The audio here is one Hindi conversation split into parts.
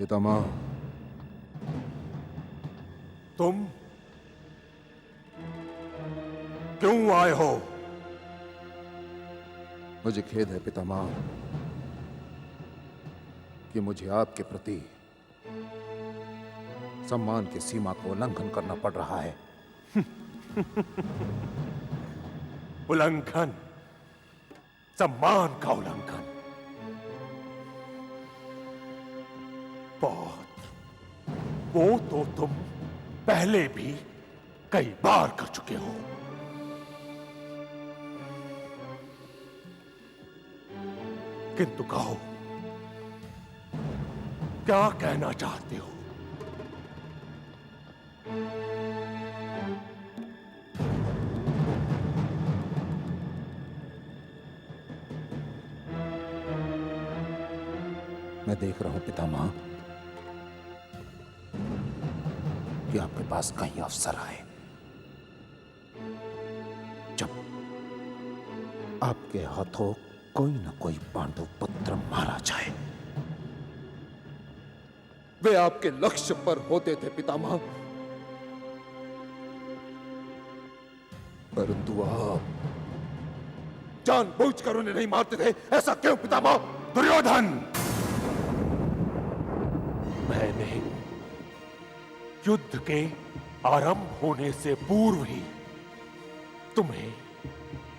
पितामह, तुम क्यों आए हो? मुझे खेद है पितामह कि मुझे आपके प्रति सम्मान की सीमा को उल्लंघन करना पड़ रहा है। उल्लंघन? सम्मान का उल्लंघन? बहुत। वो तो तुम पहले भी कई बार कर चुके हो। किंतु कहो, क्या कहना चाहते हो? मैं देख रहा हूं पितामह कि आपके पास कहीं अवसर आए जब आपके हाथों कोई न कोई पांडु पुत्र मारा जाए। वे आपके लक्ष्य पर होते थे पितामह, परंतु आप जानबूझकर उन्हें नहीं मारते थे। ऐसा क्यों पितामह? दुर्योधन, मैंने युद्ध के आरंभ होने से पूर्व ही तुम्हें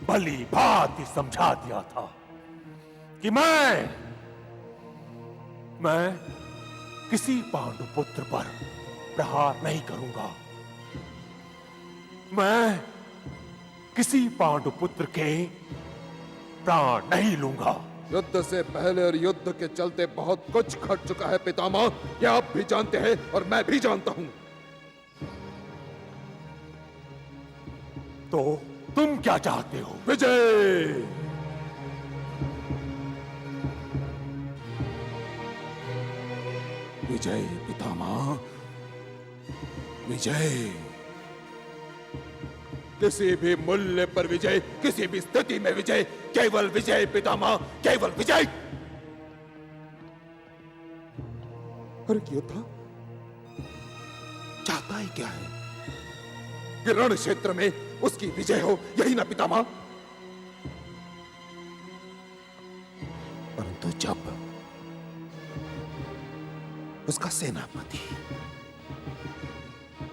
भली भांति समझा दिया था कि मैं किसी पांडुपुत्र पर प्रहार नहीं करूंगा। मैं किसी पांडुपुत्र के प्राण नहीं लूंगा। युद्ध से पहले और युद्ध के चलते बहुत कुछ घट चुका है पितामह, यह आप भी जानते हैं और मैं भी जानता हूं। तो तुम क्या चाहते हो? विजय! विजय पितामह, विजय। किसी भी मूल्य पर विजय, किसी भी स्थिति में विजय, केवल विजय पितामह, केवल विजय। अरे योद्धा चाहता ही क्या है? कि रण क्षेत्र में उसकी विजय हो, यही ना पितामह? परंतु जब उसका सेनापति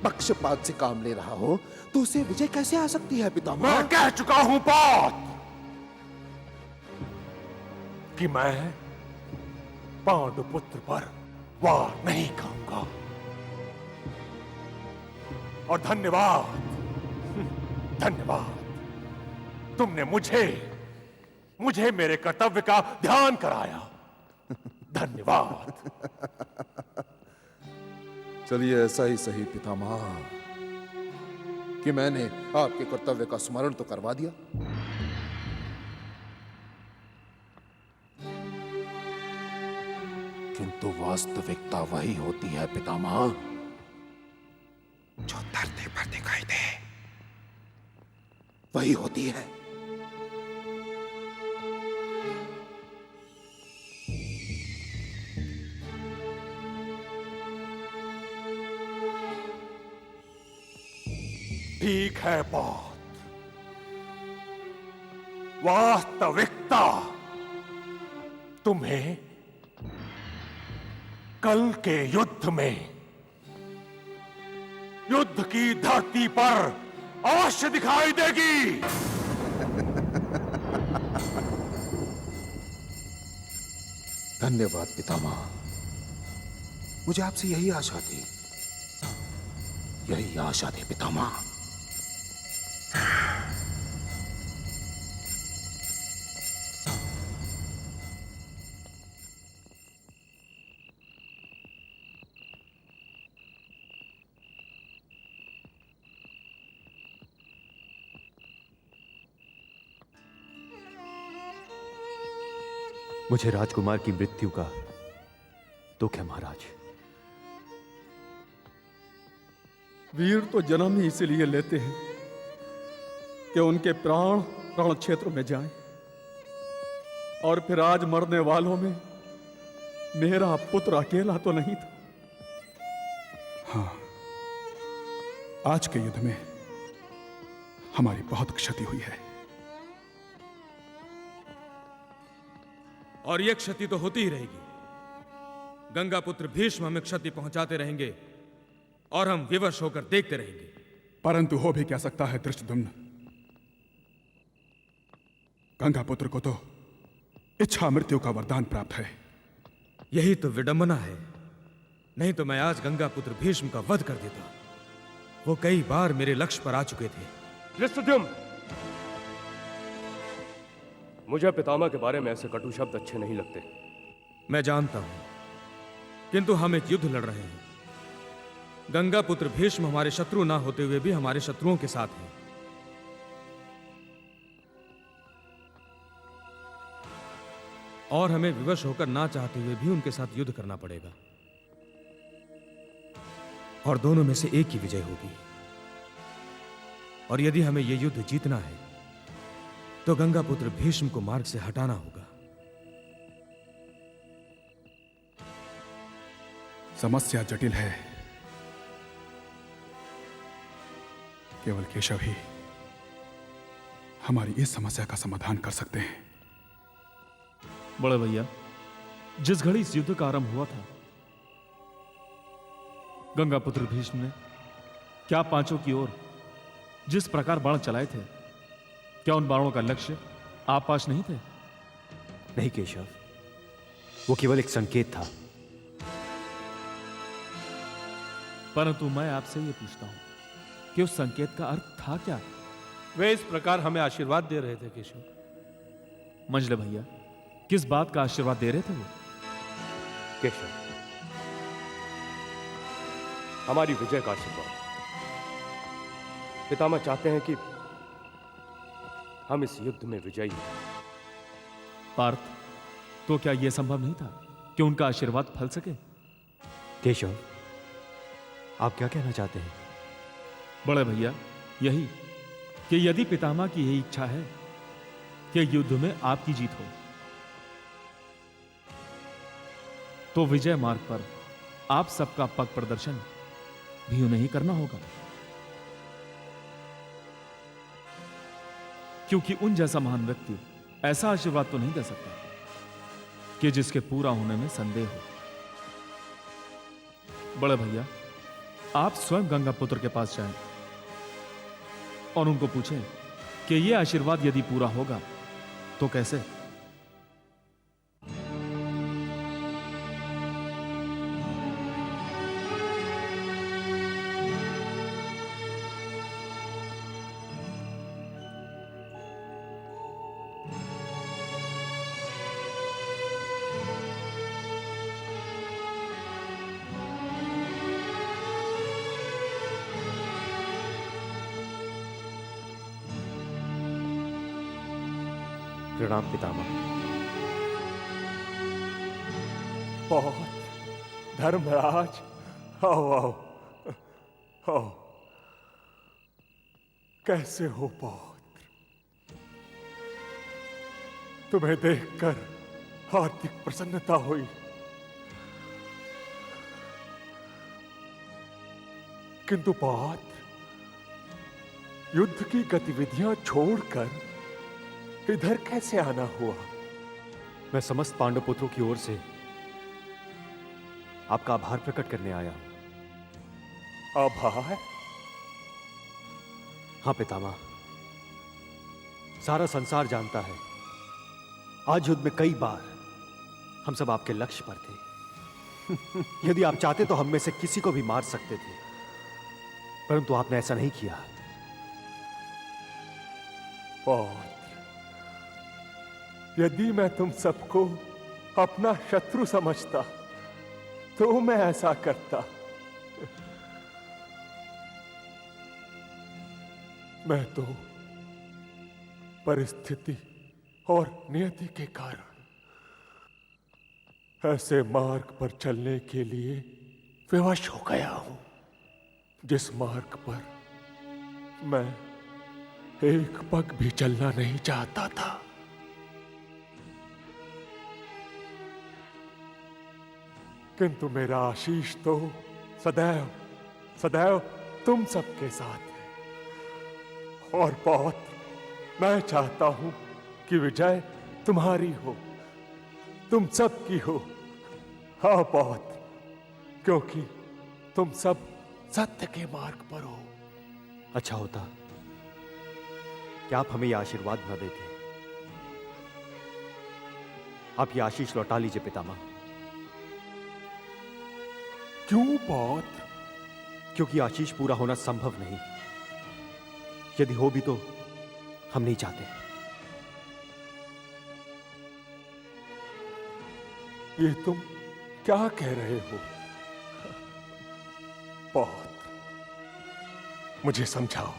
पक्षपात से काम ले रहा हो तो उसे विजय कैसे आ सकती है पितामह? मैं कह चुका हूं बात कि मैं पांडुपुत्र पर वार नहीं करूंगा। और धन्यवाद, धन्यवाद, तुमने मुझे मेरे कर्तव्य का ध्यान कराया। धन्यवाद। चलिए ऐसा ही सही पितामह कि मैंने आपके कर्तव्य का स्मरण तो करवा दिया, किंतु वास्तविकता वही होती है पितामह जो धरती पर दिखाई दे, वही होती है। ठीक है बात। वास्तविकता तुम्हें कल के युद्ध में युद्ध की धरती पर अवश्य दिखाई देगी। धन्यवाद पितामह, मुझे आपसे यही आशा थी, यही आशा थी पितामह। मुझे राजकुमार की मृत्यु का दुख है महाराज। वीर तो जन्म ही इसलिए लेते हैं कि उनके प्राण रण क्षेत्र में जाएं, और फिर आज मरने वालों में मेरा पुत्र अकेला तो नहीं था। हाँ, आज के युद्ध में हमारी बहुत क्षति हुई है। और यह क्षति तो होती ही रहेगी। गंगा पुत्र भीष्म हमें क्षति पहुंचाते रहेंगे और हम विवश होकर देखते रहेंगे। परंतु हो भी क्या सकता है धृष्टद्युम्न। गंगा पुत्र को तो इच्छा मृत्यु का वरदान प्राप्त है। यही तो विडंबना है। नहीं तो मैं आज गंगा पुत्र भीष्म का वध कर देता। वो कई बार मेरे लक्ष्य पर आ चुके थे। धृष्टद्युम्न, मुझे पितामह के बारे में ऐसे कटु शब्द अच्छे नहीं लगते। मैं जानता हूं, किंतु हम एक युद्ध लड़ रहे हैं। गंगा पुत्र भीष्म हमारे शत्रु ना होते हुए भी हमारे शत्रुओं के साथ हैं। और हमें विवश होकर ना चाहते हुए भी उनके साथ युद्ध करना पड़ेगा। और दोनों में से एक की विजय होगी। और यदि हमें यह युद्ध जीतना है तो गंगा पुत्र भीष्म को मार्ग से हटाना होगा। समस्या जटिल है। केवल केशव ही हमारी इस समस्या का समाधान कर सकते हैं। बड़े भैया, जिस घड़ी इस युद्ध का आरंभ हुआ था, गंगा पुत्र भीष्म ने क्या पांचों की ओर जिस प्रकार बाण चलाए थे, क्या उन बाणों का लक्ष्य आप पास नहीं थे? नहीं केशव, वो केवल एक संकेत था। परंतु मैं आपसे यह पूछता हूं कि उस संकेत का अर्थ था क्या? वे इस प्रकार हमें आशीर्वाद दे रहे थे केशव। मंजले भैया, किस बात का आशीर्वाद दे रहे थे वो? केशव, हमारी विजय का आशीर्वाद। पितामह चाहते हैं कि हम इस युद्ध में विजयी हों। पार्थ, तो क्या यह संभव नहीं था कि उनका आशीर्वाद फल सके? केशव, आप क्या कहना चाहते हैं? बड़े भैया, यही कि यदि पितामह की यही इच्छा है कि युद्ध में आपकी जीत हो, तो विजय मार्ग पर आप सबका पग प्रदर्शन भी उन्हें ही करना होगा। क्योंकि उन जैसा महान व्यक्ति ऐसा आशीर्वाद तो नहीं दे सकता कि जिसके पूरा होने में संदेह हो। बड़े भैया, आप स्वयं गंगा पुत्र के पास जाएं और उनको पूछें कि यह आशीर्वाद यदि पूरा होगा तो कैसे? प्रणाम पितामह। बहुत धर्मराज, आओ आओ आओ। कैसे हो पौत्र? तुम्हें देखकर हार्दिक प्रसन्नता हुई। किंतु पौत्र, युद्ध की गतिविधियां छोड़कर इधर कैसे आना हुआ? मैं समस्त पांडव पुत्रों की ओर से आपका आभार प्रकट करने आया हूं। आभार? हाँ पितामह, सारा संसार जानता है आज युद्ध में कई बार हम सब आपके लक्ष्य पर थे। यदि आप चाहते तो हम में से किसी को भी मार सकते थे, परंतु आपने ऐसा नहीं किया। पौत्र, यदि मैं तुम सबको अपना शत्रु समझता तो मैं ऐसा करता। मैं तो परिस्थिति और नियति के कारण ऐसे मार्ग पर चलने के लिए विवश हो गया हूं, जिस मार्ग पर मैं एक पग भी चलना नहीं चाहता था। किंतु मेरा आशीष तो सदैव सदैव तुम सबके साथ है। और पौत्र, मैं चाहता हूं कि विजय तुम्हारी हो, तुम सबकी हो। हाँ पौत्र, क्योंकि तुम सब सत्य के मार्ग पर हो। अच्छा होता कि आप हमें यह आशीर्वाद न देते। आप ये आशीष लौटा लीजिए पितामह। क्यों पौत्र? क्योंकि आशीष पूरा होना संभव नहीं। यदि हो भी तो हम नहीं चाहते। ये तुम क्या कह रहे हो पौत्र? मुझे समझाओ,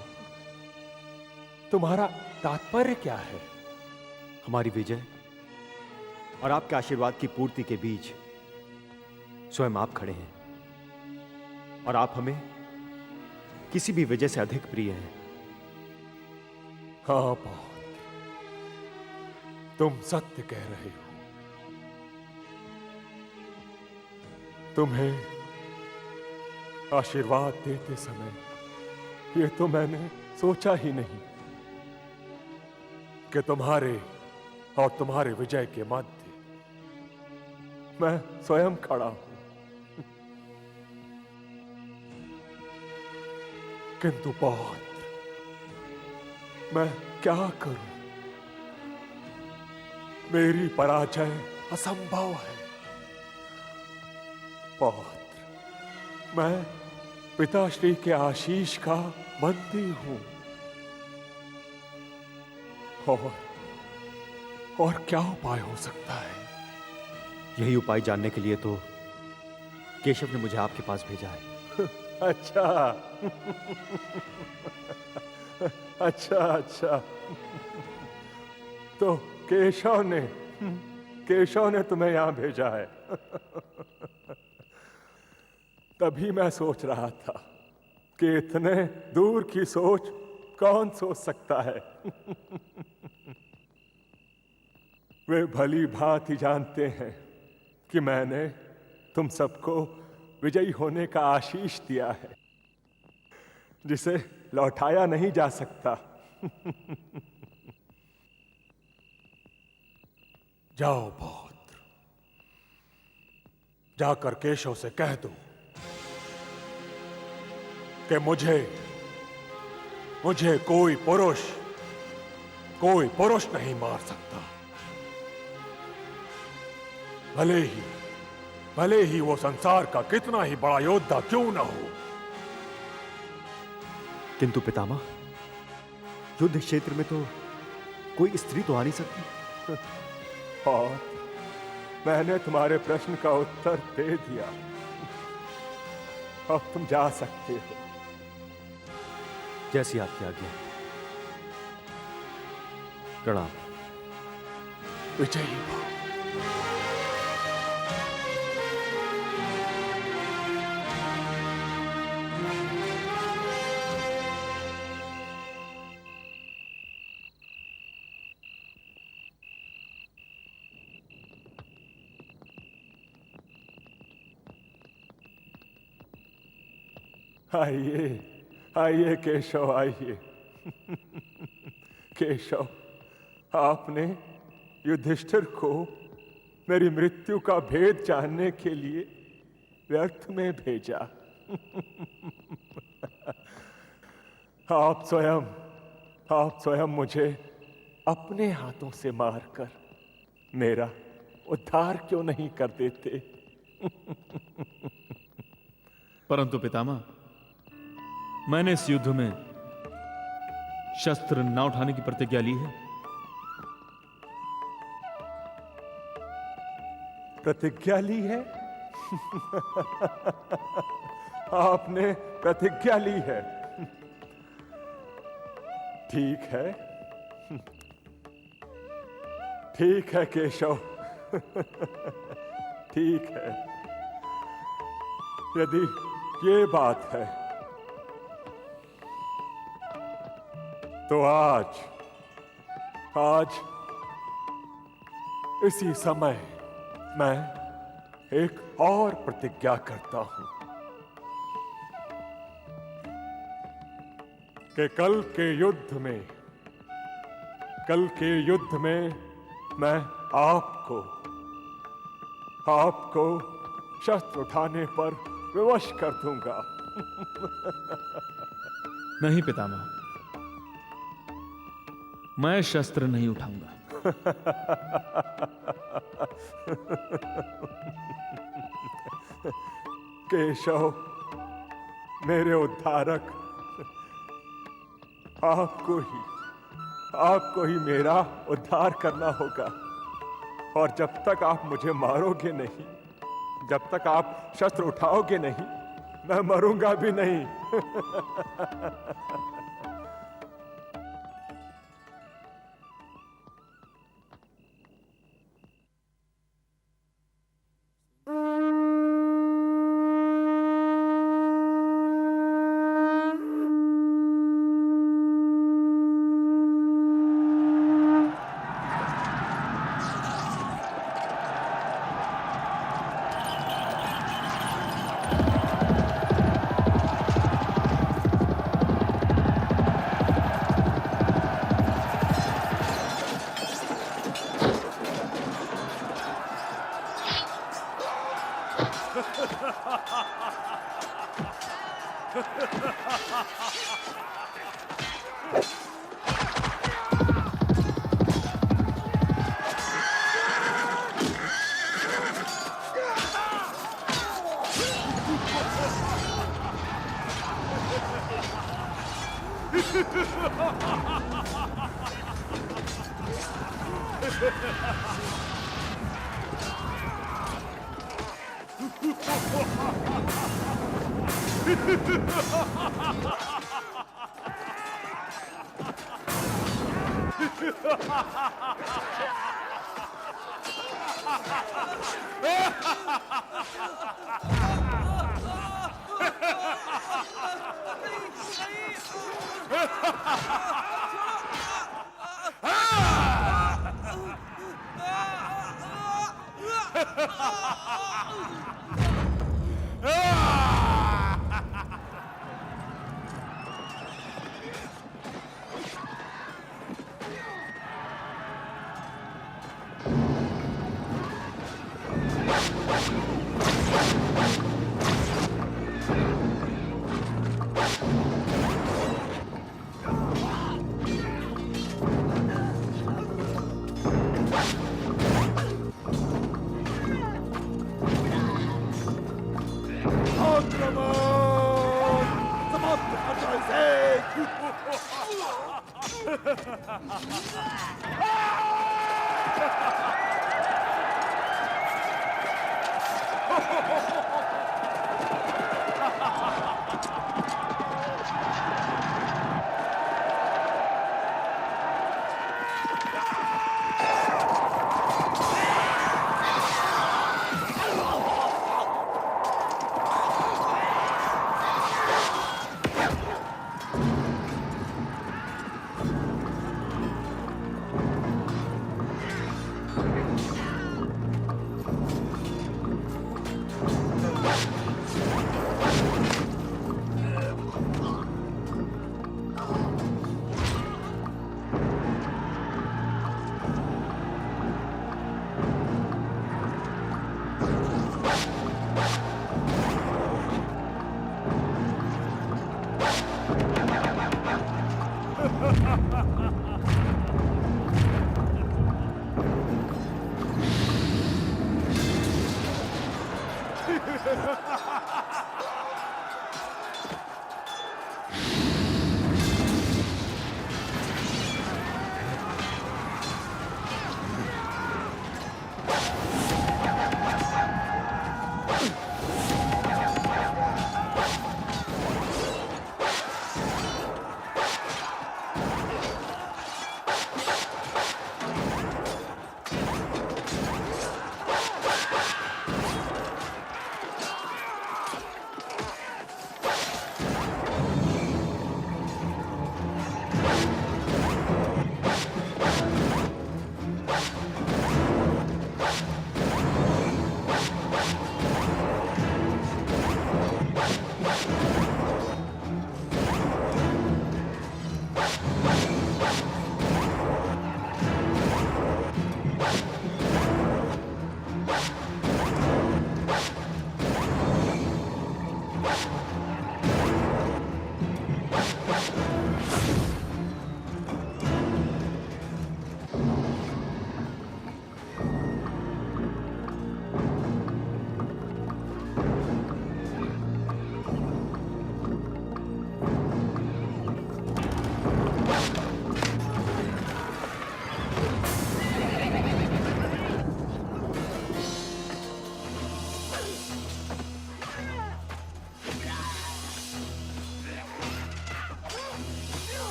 तुम्हारा तात्पर्य क्या है? हमारी विजय और आपके आशीर्वाद की पूर्ति के बीच स्वयं आप खड़े हैं, और आप हमें किसी भी विजय से अधिक प्रिय हैं। हाँ पौत्र, तुम सत्य कह रहे हो। तुम्हें आशीर्वाद देते समय ये तो मैंने सोचा ही नहीं कि तुम्हारे और तुम्हारे विजय के मध्य मैं स्वयं खड़ा हूं। किंतु पौत्र, मैं क्या करूं? मेरी पराजय असंभव है। पौत्र, मैं पिताश्री के आशीष का बंदी हूं। और क्या उपाय हो सकता है? यही उपाय जानने के लिए तो केशव ने मुझे आपके पास भेजा है। अच्छा अच्छा अच्छा, तो केशव ने तुम्हें यहां भेजा है। तभी मैं सोच रहा था कि इतने दूर की सोच कौन सोच सकता है। वे भली भांति जानते हैं कि मैंने तुम सबको विजयी होने का आशीष दिया है, जिसे लौटाया नहीं जा सकता। जाओ पौत्र, जाकर केशव से कह दो कि मुझे कोई पुरुष नहीं मार सकता। भले ही वो संसार का कितना ही बड़ा योद्धा क्यों न हो। किंतु पितामह, युद्ध क्षेत्र में तो कोई स्त्री तो आ नहीं सकती। और मैंने तुम्हारे प्रश्न का उत्तर दे दिया। अब तुम जा सकते हो। जैसी आपकी आज्ञा। प्रणाम। विजयी भव। आइए आइए केशव, आइए। केशव, आपने युधिष्ठिर को मेरी मृत्यु का भेद जानने के लिए व्यर्थ में भेजा। आप स्वयं मुझे अपने हाथों से मारकर मेरा उद्धार क्यों नहीं कर देते? परंतु पितामह, मैंने इस युद्ध में शस्त्र न उठाने की प्रतिज्ञा ली है। प्रतिज्ञा ली है? आपने प्रतिज्ञा ली है। ठीक है केशव, ठीक है। यदि ये बात है तो आज इसी समय मैं एक और प्रतिज्ञा करता हूं कि कल के युद्ध में मैं आपको शस्त्र उठाने पर विवश कर दूंगा। नहीं पितामह, मैं शस्त्र नहीं उठाऊंगा। केशव, मेरे उद्धारक, आपको ही मेरा उद्धार करना होगा। और जब तक आप मुझे मारोगे नहीं, जब तक आप शस्त्र उठाओगे नहीं, मैं मरूंगा भी नहीं।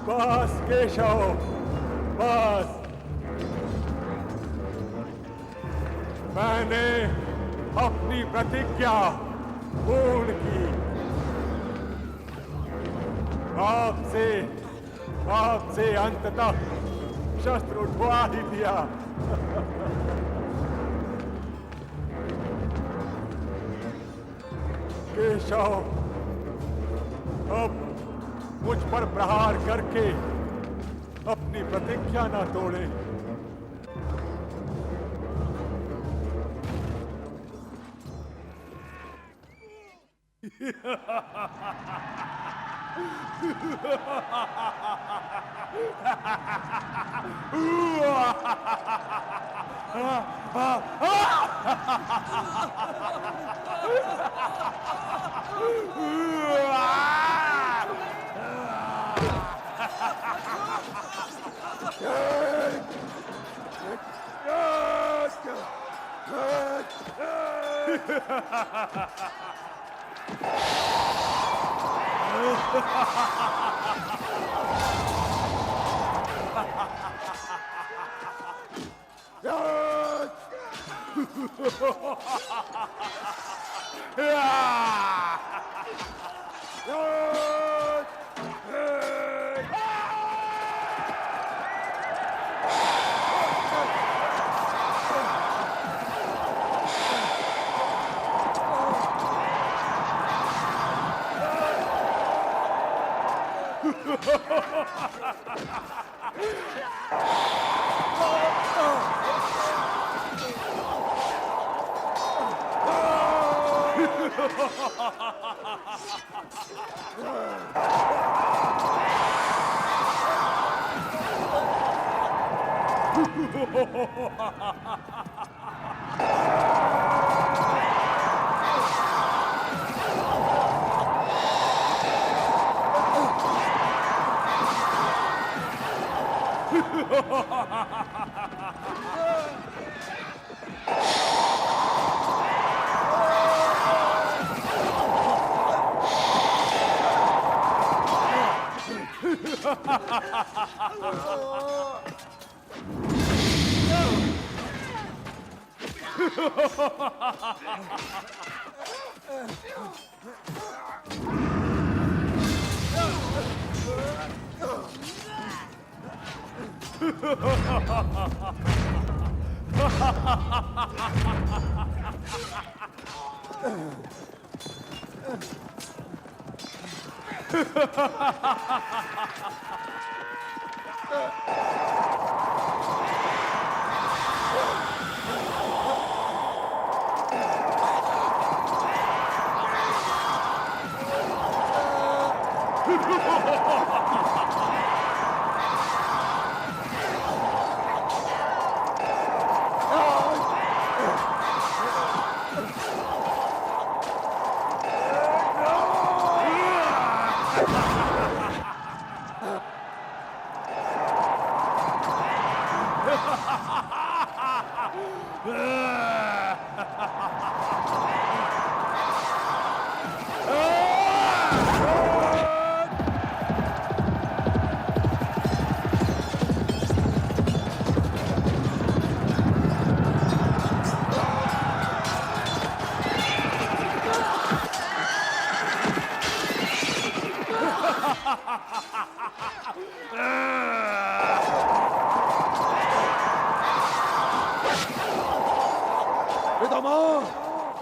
बस केशव, बस। मैंने अपनी प्रतिज्ञा पूर्ण की। आपसे अंततः शस्त्र उठवा ही दिया। केशव, अब मुझ पर प्रहार करके अपनी प्रतिज्ञा ना तोड़े।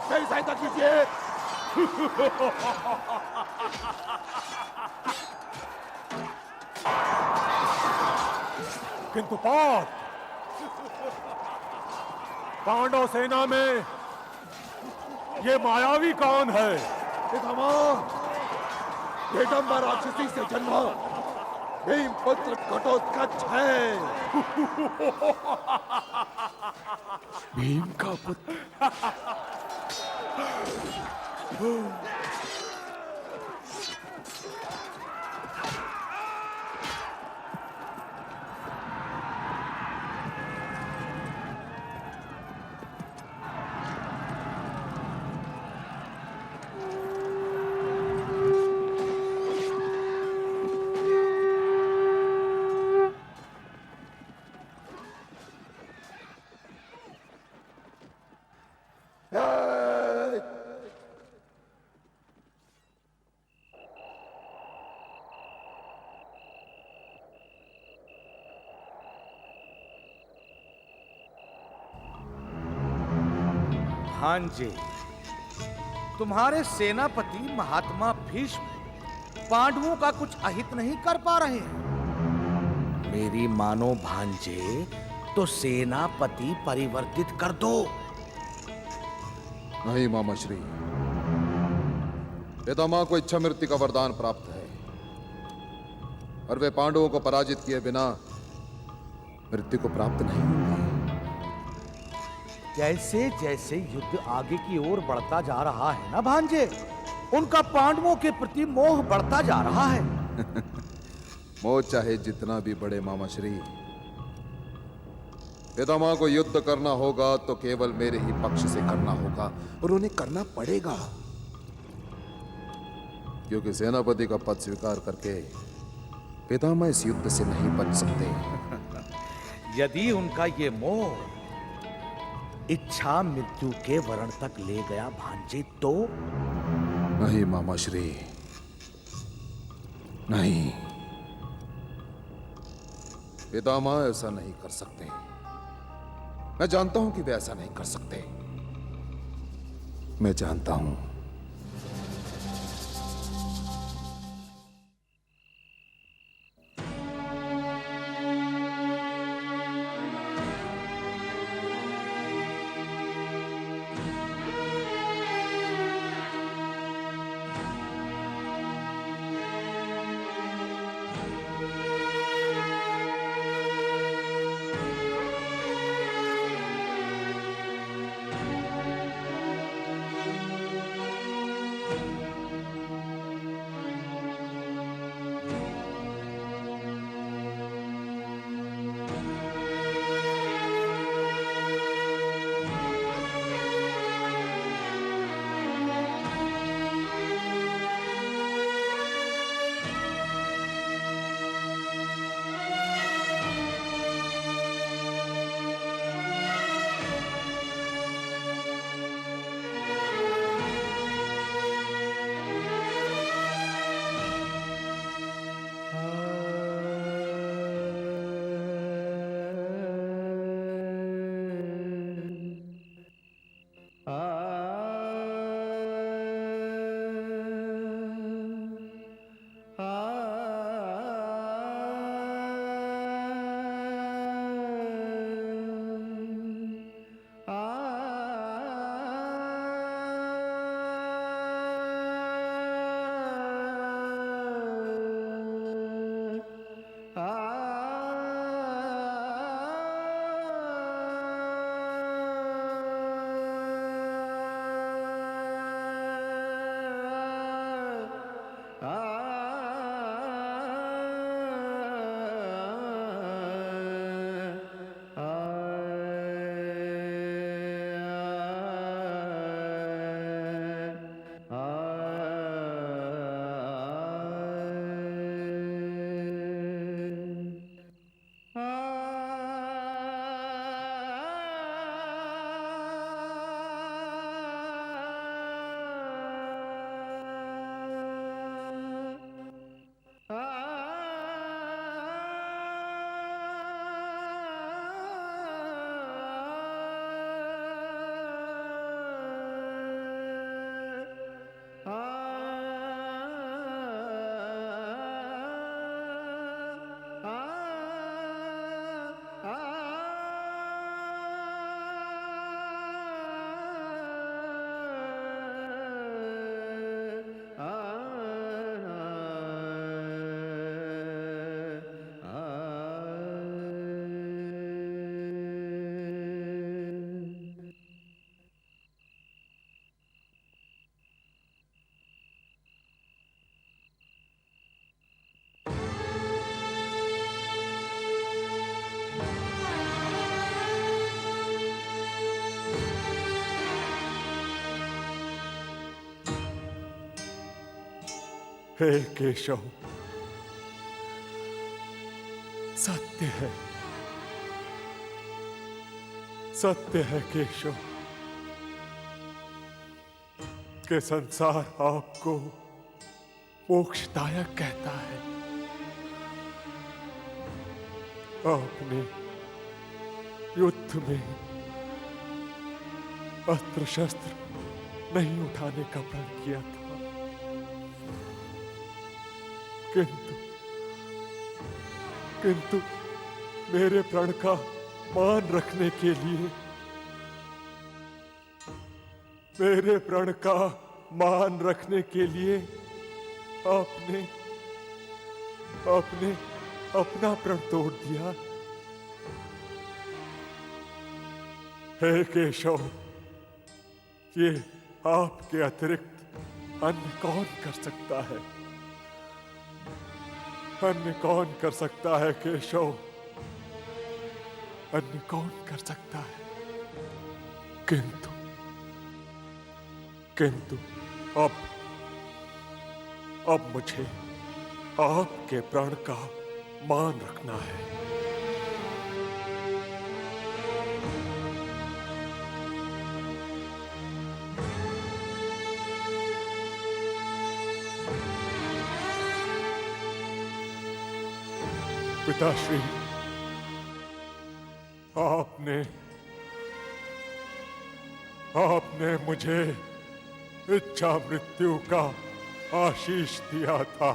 मेरी सहायता कीजिए। किंतु पांडव सेना में ये मायावी कौन है? हेडम्बर राक्षसी से जन्मा भीम पुत्र घटोत्कच है। भीम का पुत्र। भांजे, तुम्हारे सेनापति महात्मा भीष्म पांडवों का कुछ अहित नहीं कर पा रहे हैं। मेरी मानो भांजे, तो सेनापति परिवर्तित कर दो। नहीं मामा श्री, पितामह को इच्छा मृत्यु का वरदान प्राप्त है और वे पांडवों को पराजित किए बिना मृत्यु को प्राप्त नहीं होंगे। जैसे जैसे युद्ध आगे की ओर बढ़ता जा रहा है ना भांजे, उनका पांडवों के प्रति मोह बढ़ता जा रहा है। मोह चाहे जितना भी बड़े मामा श्री, पितामह को युद्ध करना होगा तो केवल मेरे ही पक्ष से करना होगा और उन्हें करना पड़ेगा, क्योंकि सेनापति का पद स्वीकार करके पितामह इस युद्ध से नहीं बच सकते। यदि उनका ये मोह इच्छा मृत्यु के वर्ण तक ले गया भांजे, तो नहीं मामा श्री, नहीं, पितामह ऐसा नहीं कर सकते। मैं जानता हूं कि वे ऐसा नहीं कर सकते। मैं जानता हूं। हे केशव, सत्य है, सत्य है केशव कि संसार आपको मोक्षदायक कहता है। आपने युद्ध में अस्त्र शस्त्र नहीं उठाने का प्रण किया था, किंतु मेरे प्रण का मान रखने के लिए, मेरे प्रण का मान रखने के लिए आपने अपना प्रण तोड़ दिया। हे केशव, ये आपके अतिरिक्त अन्य कौन कर सकता है? अन्य कौन कर सकता है केशव? अन्य कौन कर सकता है? किंतु अब मुझे आपके प्राण का मान रखना है। पिताश्री, आपने मुझे इच्छा मृत्यु का आशीष दिया था।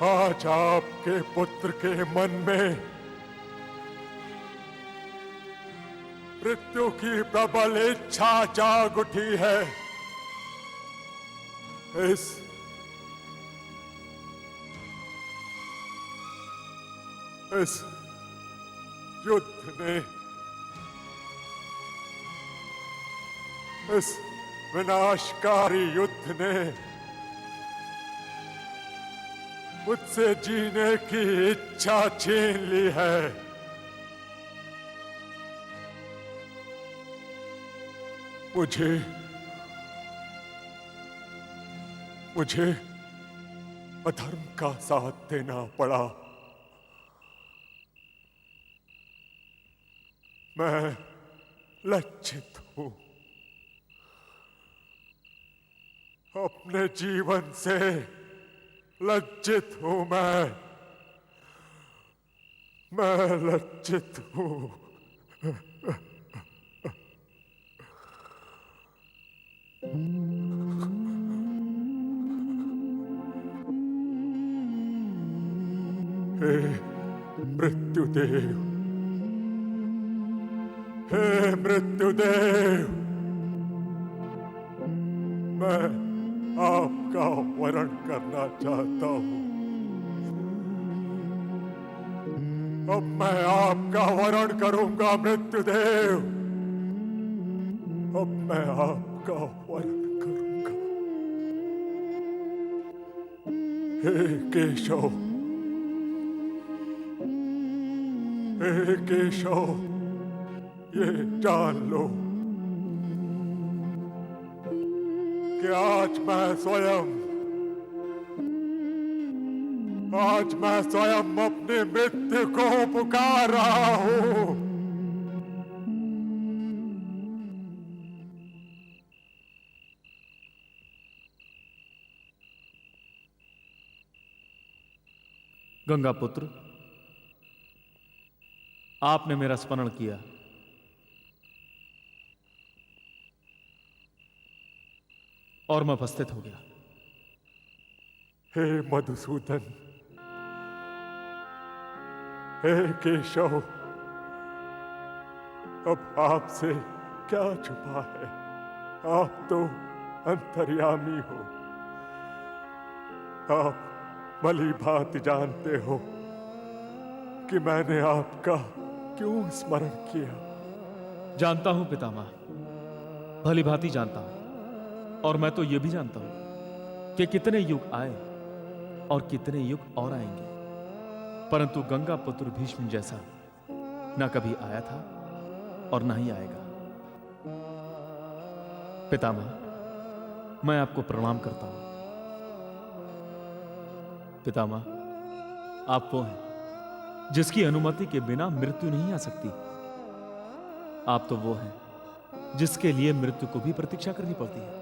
आज आपके पुत्र के मन में मृत्यु की प्रबल इच्छा जाग उठी है। इस युद्ध ने, इस विनाशकारी युद्ध ने मुझसे जीने की इच्छा छीन ली है। मुझे अधर्म का साथ देना पड़ा। मैं लज्जित हूं, अपने जीवन से लज्जित हूं। मैं लज्जित हूं। हे मृत्युदेव, हे मृत्युदेव, मैं आपका वरण करना चाहता हूं। अब मैं आपका वरण करूंगा मृत्युदेव। अब मैं आपका वरण करूंगा। हे केशव, हे केशव, ये जान लो कि आज मैं स्वयं अपनी मृत्यु को पुकार रहा हूं। गंगा पुत्र, आपने मेरा स्मरण किया। और मैं उपस्थित हो गया। हे मधुसूदन, हे केशव, अब आपसे क्या छुपा है? आप तो अंतर्यामी हो। आप भली भांति जानते हो कि मैंने आपका क्यों स्मरण किया। जानता हूं पितामह, भली भांति जानता हूं। और मैं तो यह भी जानता हूं कि कितने युग आए और कितने युग और आएंगे, परंतु गंगा पुत्र भीष्म जैसा ना कभी आया था और ना ही आएगा। पितामह, मैं आपको प्रणाम करता हूं। पितामह, आप वो हैं जिसकी अनुमति के बिना मृत्यु नहीं आ सकती। आप तो वो हैं जिसके लिए मृत्यु को भी प्रतीक्षा करनी पड़ती है।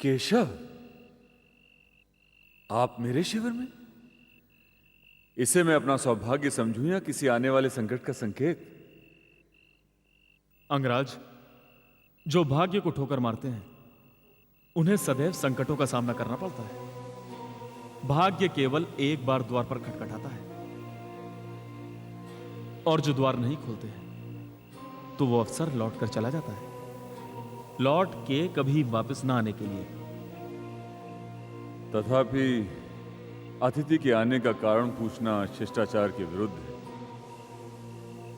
केशव, आप मेरे शिविर में? इसे मैं अपना सौभाग्य समझूं या किसी आने वाले संकट का संकेत? अंगराज, जो भाग्य को ठोकर मारते हैं उन्हें सदैव संकटों का सामना करना पड़ता है। भाग्य केवल एक बार द्वार पर खटखटाता है, और जो द्वार नहीं खोलते हैं तो वो अफसर लौट कर चला जाता है, लौट के कभी वापस ना आने के लिए। तथापि अतिथि के आने का कारण पूछना शिष्टाचार के विरुद्ध है।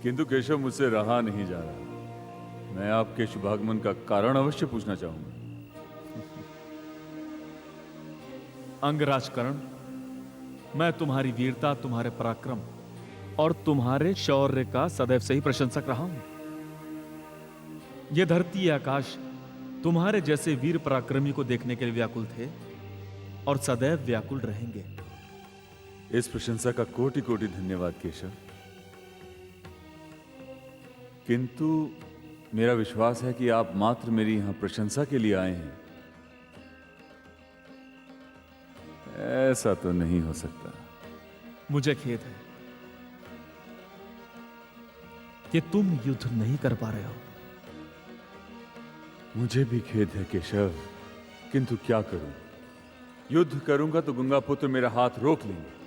किंतु केशव, मुझसे रहा नहीं जा रहा। मैं आपके शुभागमन का कारण अवश्य पूछना चाहूंगा। अंगराज कर्ण, मैं तुम्हारी वीरता, तुम्हारे पराक्रम और तुम्हारे शौर्य का सदैव से ही प्रशंसक रहा हूं। यह धरती आकाश तुम्हारे जैसे वीर पराक्रमी को देखने के लिए व्याकुल थे और सदैव व्याकुल रहेंगे। इस प्रशंसा का कोटि कोटि धन्यवाद केशव। किंतु मेरा विश्वास है कि आप मात्र मेरी यहां प्रशंसा के लिए आए हैं। ऐसा तो नहीं हो सकता। मुझे खेद है कि तुम युद्ध नहीं कर पा रहे हो। मुझे भी खेद है केशव, किंतु क्या करूं? युद्ध करूंगा तो गंगा पुत्र मेरा हाथ रोक लेंगे।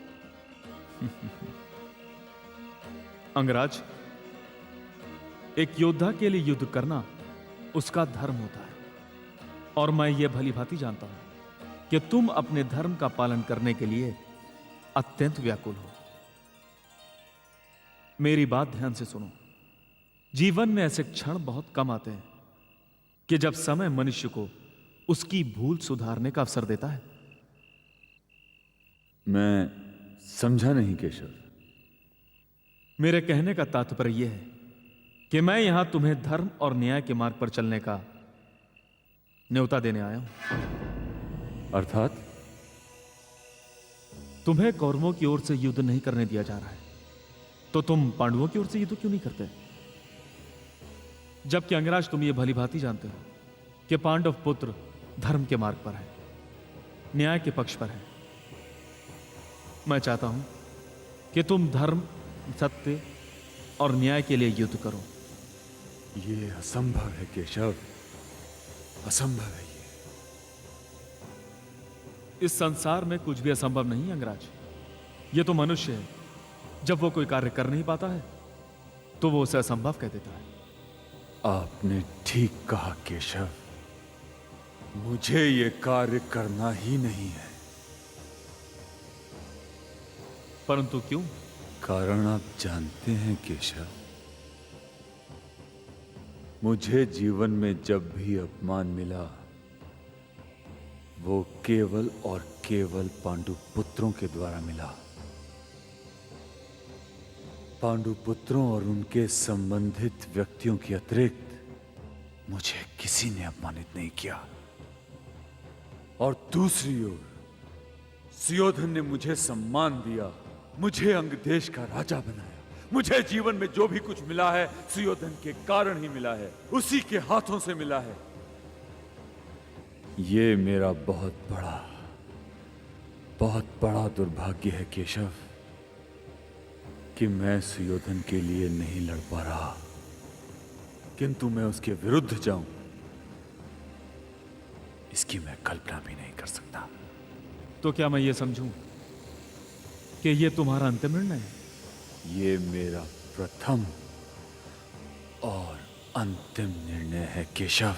अंगराज, एक योद्धा के लिए युद्ध करना उसका धर्म होता है, और मैं यह भली भांति जानता हूं कि तुम अपने धर्म का पालन करने के लिए अत्यंत व्याकुल हो। मेरी बात ध्यान से सुनो। जीवन में ऐसे क्षण बहुत कम आते हैं कि जब समय मनुष्य को उसकी भूल सुधारने का अवसर देता है। मैं समझा नहीं केशव। मेरे कहने का तात्पर्य यह है कि मैं यहां तुम्हें धर्म और न्याय के मार्ग पर चलने का न्योता देने आया हूं। अर्थात? तुम्हें कौरवों की ओर से युद्ध नहीं करने दिया जा रहा है, तो तुम पांडवों की ओर से युद्ध क्यों नहीं करते? जबकि अंगराज, तुम ये भली भांति जानते हो कि पांडव पुत्र धर्म के मार्ग पर है, न्याय के पक्ष पर है। मैं चाहता हूं कि तुम धर्म, सत्य और न्याय के लिए युद्ध करो। ये असंभव है केशव, असंभव है ये। इस संसार में कुछ भी असंभव नहीं है अंगराज। ये तो मनुष्य है, जब वो कोई कार्य कर नहीं पाता है तो वो उसे असंभव कह देता है। आपने ठीक कहा केशव, मुझे ये कार्य करना ही नहीं है। परंतु क्यों? कारण आप जानते हैं केशव, मुझे जीवन में जब भी अपमान मिला वो केवल और केवल पांडु पुत्रों के द्वारा मिला। पांडु पुत्रों और उनके संबंधित व्यक्तियों के अतिरिक्त मुझे किसी ने अपमानित नहीं किया। और दूसरी ओर सुयोधन ने मुझे सम्मान दिया, मुझे अंग देश का राजा बनाया। मुझे जीवन में जो भी कुछ मिला है सुयोधन के कारण ही मिला है, उसी के हाथों से मिला है। ये मेरा बहुत बड़ा दुर्भाग्य है केशव कि मैं सुयोधन के लिए नहीं लड़ पा रहा, किंतु मैं उसके विरुद्ध जाऊं इसकी मैं कल्पना भी नहीं कर सकता। तो क्या मैं ये समझूं कि ये तुम्हारा अंतिम निर्णय है? ये मेरा प्रथम और अंतिम निर्णय है केशव।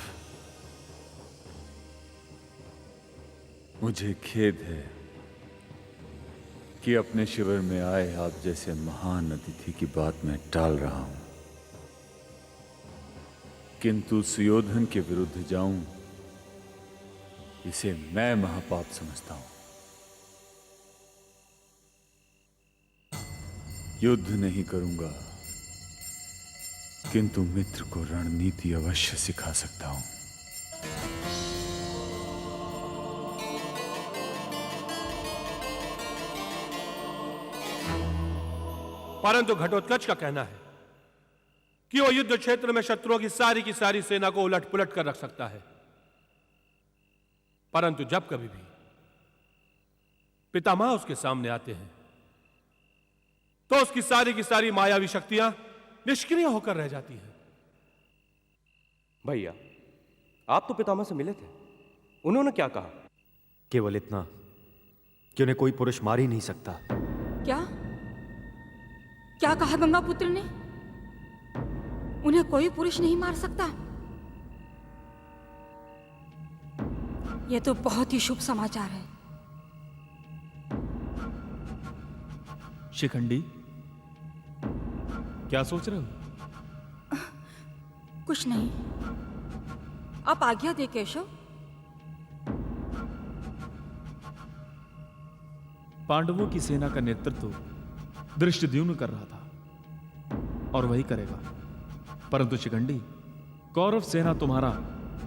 मुझे खेद है कि अपने शिविर में आए आप जैसे महान अतिथि की बात मैं टाल रहा हूं, किंतु सुयोधन के विरुद्ध जाऊं इसे मैं महापाप समझता हूं। युद्ध नहीं करूंगा, किंतु मित्र को रणनीति अवश्य सिखा सकता हूं। परंतु घटोत्कच का कहना है कि वो युद्ध क्षेत्र में शत्रुओं की सारी सेना को उलट पुलट कर रख सकता है। परंतु जब कभी भी पितामह उसके सामने आते हैं तो उसकी सारी की सारी मायावी शक्तियां निष्क्रिय होकर रह जाती हैं। भैया, आप तो पितामह से मिले थे, उन्होंने क्या कहा? केवल इतना कि उन्हें कोई पुरुष मार ही नहीं सकता। क्या क्या कहा गंगा पुत्र ने? उन्हें कोई पुरुष नहीं मार सकता? यह तो बहुत ही शुभ समाचार है। शिखंडी, क्या सोच रहे हो? कुछ नहीं, आप आज्ञा दे केशव। पांडवों की सेना का नेतृत्व धृष्टद्युम्न कर रहा था और वही करेगा। परंतु शिखंडी, कौरव सेना तुम्हारा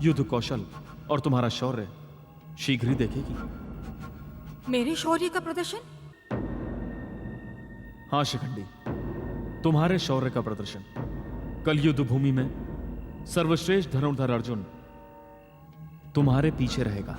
युद्ध कौशल और तुम्हारा शौर्य शीघ्र ही देखेगी। मेरे शौर्य का प्रदर्शन? हां शिखंडी, तुम्हारे शौर्य का प्रदर्शन। कल युद्ध भूमि में सर्वश्रेष्ठ धनुर्धर अर्जुन तुम्हारे पीछे रहेगा।